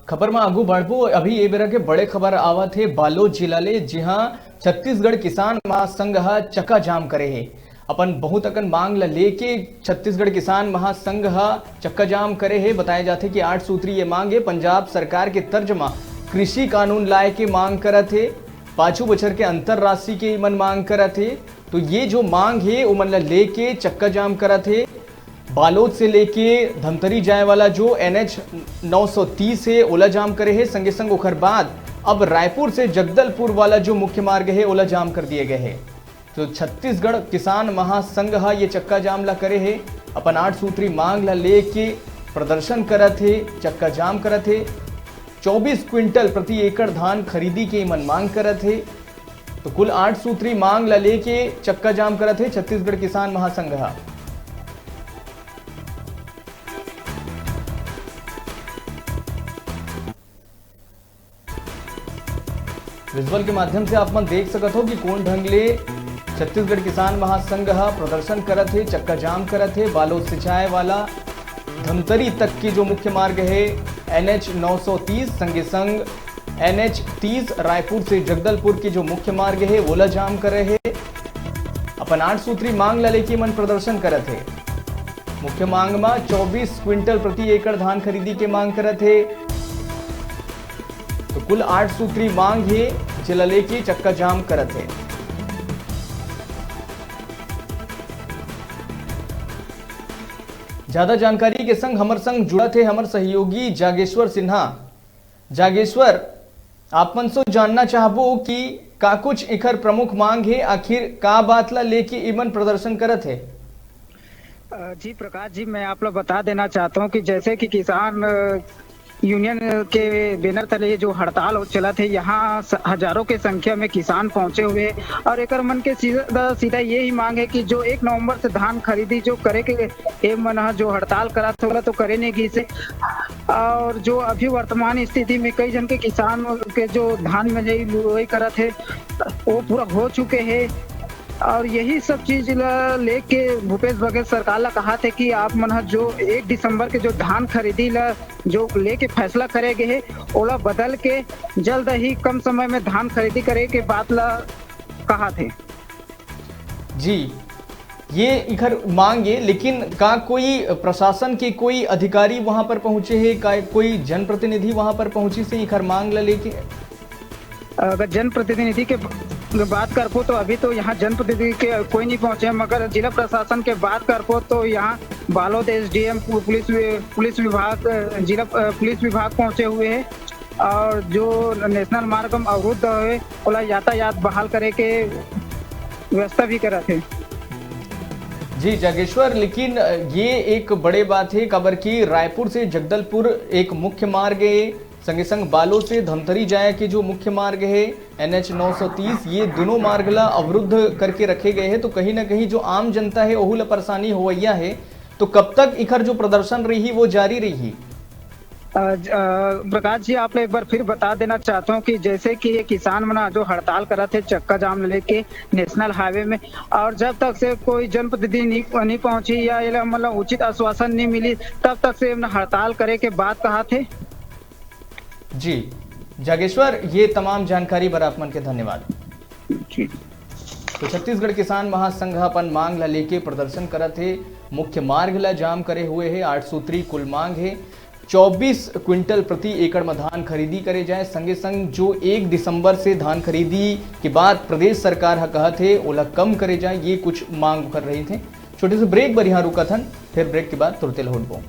खबर में आगू बढ़बो। अभी ये बेरा के बड़े खबर आवत है बालोद जिला ले, जी हाँ, छत्तीसगढ़ किसान महासंघ चक्का जाम करे है। अपन बहुत अकन मांग ला लेके छत्तीसगढ़ किसान महासंघ चक्का जाम करे है। बताया जाते कि 8 सूत्री ये मांग है। पंजाब सरकार के तर्ज में कृषि कानून लाए के मांग करत है। 5 बछर के अंतर राशि के मन मांग करत है। तो ये जो मांग है वो मन ला लेके चक्का जाम करत है। बालोद से लेके धमतरी जाए वाला जो NH 930 है ओला जाम करे है। संगे संग ओखर बाद अब रायपुर से जगदलपुर वाला जो मुख्य मार्ग है ओला जाम कर दिए गए है। तो छत्तीसगढ़ किसान महासंघ ये चक्का जाम ला करे है। अपन 8 सूत्री मांग ला लेके प्रदर्शन करत है, चक्का जाम करत है। 24 क्विंटल प्रति एकड़ धान खरीदी के मन मांग करत है। तो कुल 8 सूत्री मांग ला लेके चक्का जाम करत है छत्तीसगढ़ किसान महासंघ। विजुअल के माध्यम से आप मन देख सकत हो कि कौन ढंग ले छत्तीसगढ़ किसान महासंघ प्रदर्शन करत है, चक्का जाम करत है। बालोद से जाए वाला धमतरी तक की जो मुख्य मार्ग है NH 930 संगे संग NH 30 रायपुर से जगदलपुर की जो मुख्य मार्ग है ओला जाम करे है। अपन 8 सूत्री मांग ला लेके मन प्रदर्शन करत है। मुख्य मांग में 24 क्विंटल प्रति एकड़ धान खरीदी के मांग करत है। तो कुल 8 सूत्री मांग है जिला लेके चक्का जाम करत है। ज्यादा जानकारी के संग हमर संग जुड़ा थे हमर सहयोगी जागेश्वर सिन्हा। जागेश्वर, आप मन से जानना चाहबो कि का कुछ इखर प्रमुख मांग है, आखिर का बात ला लेके इमन प्रदर्शन करत है? जी प्रकाश जी, मैं आप लोग बता देना चाहता हूँ कि जैसे कि किसान यूनियन के बैनर तले जो हड़ताल चला थे, यहाँ हजारों के संख्या में किसान पहुंचे हुए और एक मन के सीधा यही मांग है कि जो 1 नवंबर से धान खरीदी जो करे के मन जो हड़ताल करा था तो करे नहीं की से। और जो अभी वर्तमान स्थिति में कई जन के किसान के जो धान में वही करा थे वो पूरा हो चुके हैं। और यही सब चीज लेके भूपेश बघेल सरकार ला कहा थे कि आप मन जो 1 दिसंबर के जो धान खरीदी ला जो लेके फैसला करेगे है ओला बदल के जल्द ही कम समय में धान खरीदी करे के बात ला कहा थे। जी, ये इधर मांग है, लेकिन का कोई प्रशासन के कोई अधिकारी वहां पर पहुंचे है, का कोई जनप्रतिनिधि वहां पर पहुंची से इधर मांग ला लेके? अगर जनप्रतिनिधि के बात कर पो तो अभी तो यहाँ जनप्रतिनिधि के कोई नहीं पहुंचे, मगर जिला प्रशासन के बात कर पो तो यहाँ बालोद SDM पुलिस विभाग जिला पुलिस विभाग पहुंचे हुए हैं और जो नेशनल मार्ग अवरुद्ध हुए ओला यातायात बहाल करे के व्यवस्था भी करा थे। जी जागेश्वर, लेकिन ये एक बड़े बात है खबर की रायपुर से जगदलपुर एक मुख्य मार्ग है, संगे संग बालोद से धमतरी जाए के जो मुख्य मार्ग है NH 930, ये दोनों मार्ग ला अवरुद्ध करके रखे गए हैं। तो कहीं ना कहीं जो आम जनता है ओहू ला परेशानी होवैया है। तो कब तक इखर जो प्रदर्शन रही वो जारी रही? प्रकाश जी, आप एक बार फिर बता देना चाहता हूँ कि जैसे कि ये किसान मना जो हड़ताल करा थे चक्का जाम लेके नेशनल हाईवे में, और जब तक से कोई जनप्रतिनिधि नहीं पहुंची या मतलब उचित आश्वासन नहीं मिली तब तक से हड़ताल करे के बात कहा थे। जी जागेश्वर, ये तमाम जानकारी बर आप मन के धन्यवाद। तो छत्तीसगढ़ किसान महासंघ अपन मांग ला लेके प्रदर्शन करत है, मुख्य मार्ग ला जाम करे हुए है। 8 सूत्री कुल मांग है। 24 क्विंटल प्रति एकड़ में धान खरीदी करे जाए। संगे संग जो 1 दिसंबर से धान खरीदी के बाद प्रदेश सरकार कहा थे ओला कम करे जाए, ये कुछ मांग कर रहे थे। छोटे से ब्रेक बर यहाँ रुका था, फिर ब्रेक के बाद तुरंत लौट पाऊँ।